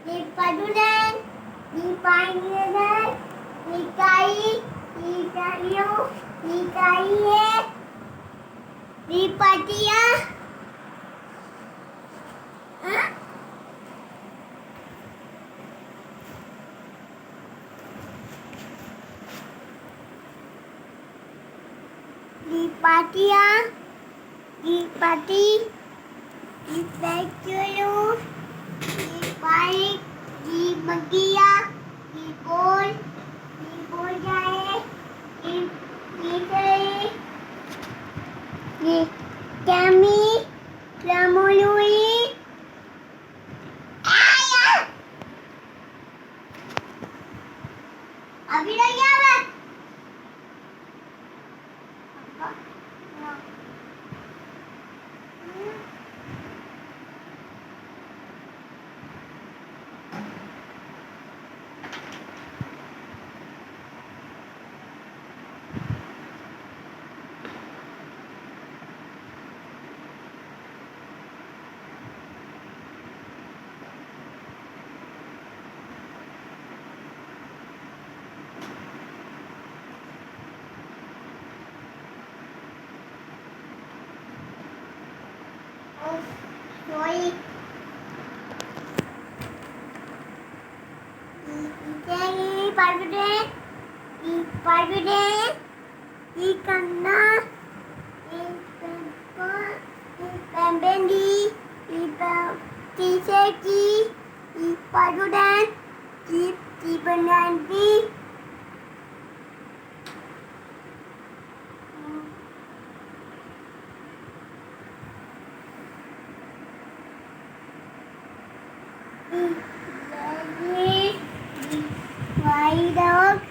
Di padulan, di panggilan, di kai, di kayu, di kaiye, di patia. Hah? Di patia, di pati, di peculu, di baik, di bagia, di bojae, di teri, di kami, lamului. Ayah! Abi lagi apa? Apa? Oh, sorry. Di padulan, di padulan, di kanna, di pemper, di pembendi, di seki, di padulan, di penanti. Lagi, di white dog,